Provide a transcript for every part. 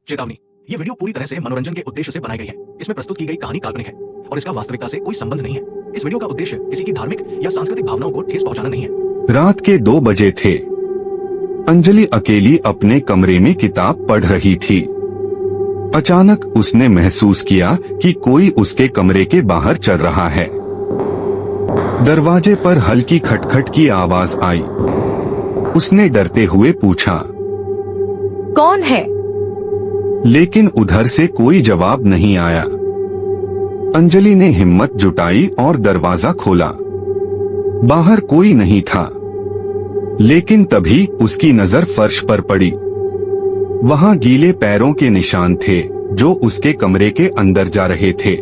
चेतावनी, ये वीडियो पूरी तरह से मनोरंजन के उद्देश्य से बनाई गई है। इसमें प्रस्तुत की गई कहानी काल्पनिक है और इसका वास्तविकता से कोई संबंध नहीं है। इस वीडियो का उद्देश्य किसी की धार्मिक या सांस्कृतिक भावनाओं को ठेस पहुंचाना नहीं है। रात के 2 बजे थे। अंजलि अकेली अपने कमरे में किताब पढ़ रही थी। अचानक उसने महसूस किया कि कोई उसके कमरे के बाहर चल रहा है। दरवाजे पर हल्की खटखट की आवाज आई। उसने डरते हुए पूछा, कौन है? लेकिन उधर से कोई जवाब नहीं आया। अंजलि ने हिम्मत जुटाई और दरवाजा खोला। बाहर कोई नहीं था, लेकिन तभी उसकी नजर फर्श पर पड़ी। वहां गीले पैरों के निशान थे जो उसके कमरे के अंदर जा रहे थे।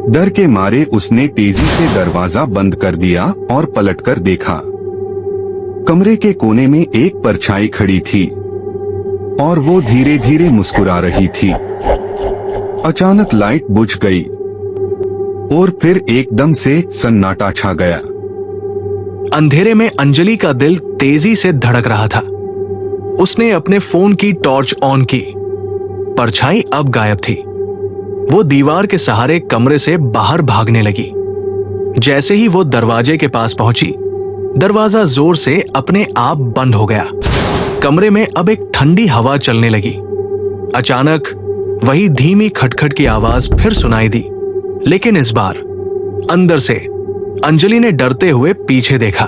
डर के मारे उसने तेजी से दरवाजा बंद कर दिया और पलटकर देखा। कमरे के कोने में एक परछाई खड़ी थी और वो धीरे धीरे मुस्कुरा रही थी। अचानक लाइट बुझ गई और फिर एकदम से सन्नाटा छा गया। अंधेरे में अंजलि का दिल तेजी से धड़क रहा था। उसने अपने फोन की टॉर्च ऑन की। परछाई अब गायब थी। वो दीवार के सहारे कमरे से बाहर भागने लगी। जैसे ही वो दरवाजे के पास पहुंची, दरवाजा जोर से अपने आप बंद हो गया। कमरे में अब एक ठंडी हवा चलने लगी। अचानक वही धीमी खटखट की आवाज फिर सुनाई दी, लेकिन इस बार अंदर से। अंजलि ने डरते हुए पीछे देखा।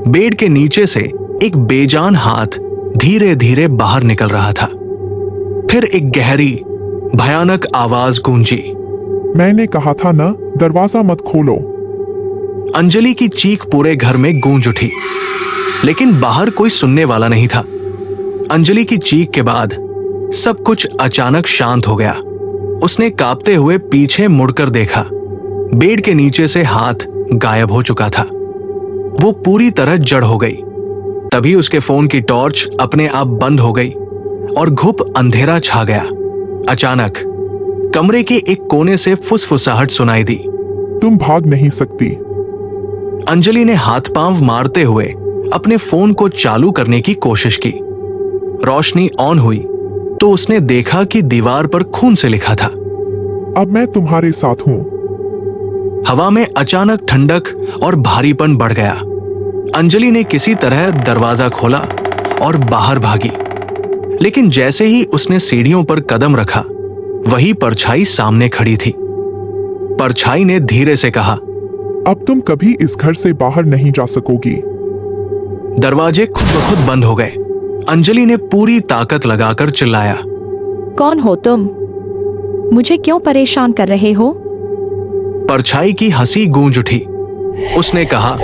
बेड के नीचे से एक बेजान हाथ धीरे धीरे बाहर निकल रहा था। फिर एक गहरी भयानक आवाज गूंजी, मैंने कहा था ना, दरवाजा मत खोलो। अंजलि की चीख पूरे घर में गूंज उठी, लेकिन बाहर कोई सुनने वाला नहीं था। अंजलि की चीख के बाद सब कुछ अचानक शांत हो गया। उसने कांपते हुए पीछे मुड़कर देखा। बेड के नीचे से हाथ गायब हो चुका था। वो पूरी तरह जड़ हो गई। तभी उसके फोन की टॉर्च अपने आप बंद हो गई और घुप अंधेरा छा गया। अचानक कमरे के एक कोने से फुसफुसाहट सुनाई दी, तुम भाग नहीं सकती। अंजलि ने हाथ पांव मारते हुए अपने फोन को चालू करने की कोशिश की। रोशनी ऑन हुई तो उसने देखा कि दीवार पर खून से लिखा था, अब मैं तुम्हारे साथ हूं। हवा में अचानक ठंडक और भारीपन बढ़ गया। अंजलि ने किसी तरह दरवाजा खोला और बाहर भागी, लेकिन जैसे ही उसने सीढ़ियों पर कदम रखा, वही परछाई सामने खड़ी थी। परछाई ने धीरे से कहा, अब तुम कभी इस घर से बाहर नहीं जा सकोगी। दरवाजे खुद ब खुद बंद हो गए। अंजलि ने पूरी ताकत लगाकर चिल्लाया, कौन हो तुम? मुझे क्यों परेशान कर रहे हो? परछाई की हंसी गूंज उठी। उसने कहा,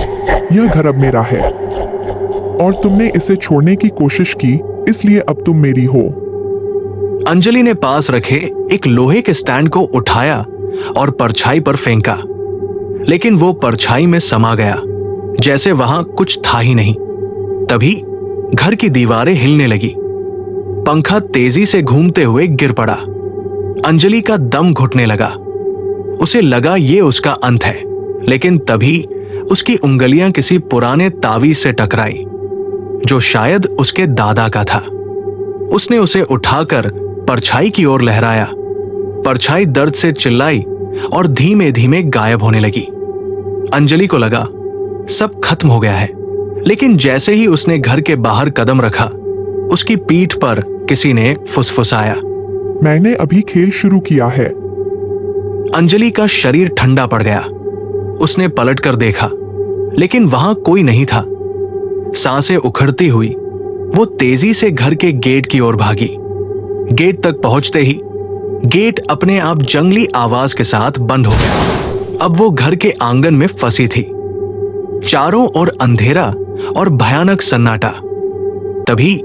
यह घर अब मेरा है और तुमने इसे छोड़ने की कोशिश की, इसलिए अब तुम मेरी हो। अंजलि ने पास रखे एक लोहे के स्टैंड को उठाया और परछाई पर फेंका, लेकिन वो परछाई में समा गया जैसे वहां कुछ था ही नहीं। तभी घर की दीवारें हिलने लगी। पंखा तेजी से घूमते हुए गिर पड़ा। अंजलि का दम घुटने लगा। उसे लगा ये उसका अंत है, लेकिन तभी उसकी उंगलियां किसी पुराने तावीज से टकराई जो शायद उसके दादा का था। उसने उसे उठाकर परछाई की ओर लहराया। परछाई दर्द से चिल्लाई और धीमे धीमे गायब होने लगी। अंजलि को लगा सब खत्म हो गया है, लेकिन जैसे ही उसने घर के बाहर कदम रखा, उसकी पीठ पर किसी ने फुसफुसाया, मैंने अभी खेल शुरू किया है। अंजलि का शरीर ठंडा पड़ गया। उसने पलटकर देखा, लेकिन वहां कोई नहीं था। सांसें उखड़ती हुई वो तेजी से घर के गेट की ओर भागी। गेट तक पहुंचते ही गेट अपने आप जंगली आवाज के साथ बंद हो गया। अब वो घर के आंगन में फंसी थी। चारों ओर अंधेरा और भयानक सन्नाटा। तभी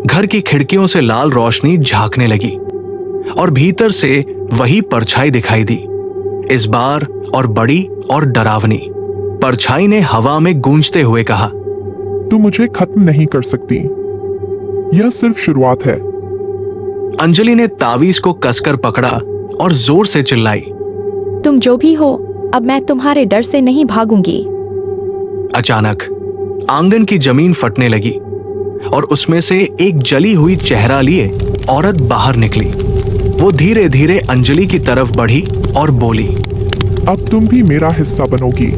घर की खिड़कियों से लाल रोशनी झांकने लगी और भीतर से वही परछाई दिखाई दी, इस बार और बड़ी और डरावनी। परछाई ने हवा में गूंजते हुए कहा, तुम मुझे खत्म नहीं कर सकती, यह सिर्फ शुरुआत है। अंजलि ने तावीज को कसकर पकड़ा और जोर से चिल्लाई, तुम जो भी हो, अब मैं तुम्हारे डर से नहीं भागूंगी। अचानक आंगन की जमीन फटने लगी और उसमें से एक जली हुई चेहरा लिए औरत बाहर निकली। वो धीरे धीरे अंजलि की तरफ बढ़ी और बोली, अब तुम भी मेरा हिस्सा बनोगी।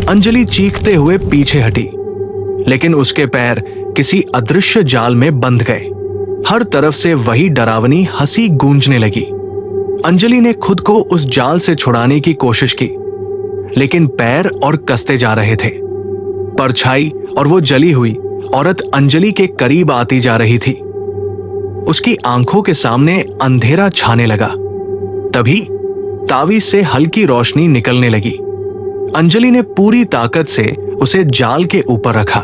अंजलि चीखते हुए पीछे हटी, लेकिन उसके पैर किसी अदृश्य जाल में बंध गए। हर तरफ से वही डरावनी हंसी गूंजने लगी। अंजलि ने खुद को उस जाल से छुड़ाने की कोशिश की, लेकिन पैर और कसते जा रहे थे। परछाई और वो जली हुई औरत अंजलि के करीब आती जा रही थी। उसकी आंखों के सामने अंधेरा छाने लगा। तभी तावीज से हल्की रोशनी निकलने लगी। अंजलि ने पूरी ताकत से उसे जाल के ऊपर रखा।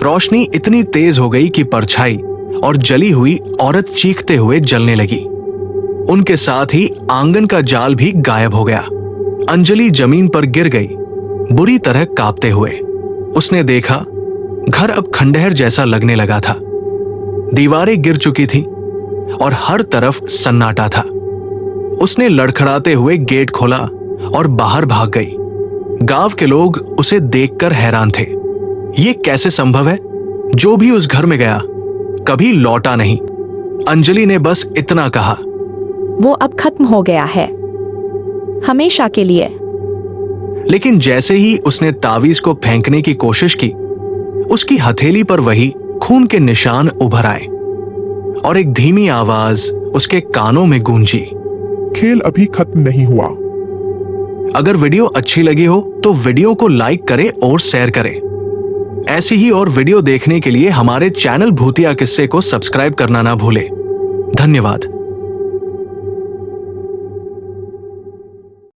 रोशनी इतनी तेज हो गई कि परछाई और जली हुई औरत चीखते हुए जलने लगी। उनके साथ ही आंगन का जाल भी गायब हो गया। अंजलि जमीन पर गिर गई, बुरी तरह कांपते हुए। उसने देखा घर अब खंडहर जैसा लगने लगा था। दीवारें गिर चुकी थी और हर तरफ सन्नाटा था। उसने लड़खड़ाते हुए गेट खोला और बाहर भाग गई। गांव के लोग उसे देखकर हैरान थे। ये कैसे संभव है? जो भी उस घर में गया कभी लौटा नहीं। अंजलि ने बस इतना कहा, वो अब खत्म हो गया है, हमेशा के लिए। लेकिन जैसे ही उसने तावीज को फेंकने की कोशिश की, उसकी हथेली पर वही खून के निशान उभर आए और एक धीमी आवाज उसके कानों में गूंजी, खेल अभी खत्म नहीं हुआ। अगर वीडियो अच्छी लगी हो तो वीडियो को लाइक करें और शेयर करें। ऐसी ही और वीडियो देखने के लिए हमारे चैनल भूतिया किस्से को सब्सक्राइब करना ना भूलें। धन्यवाद।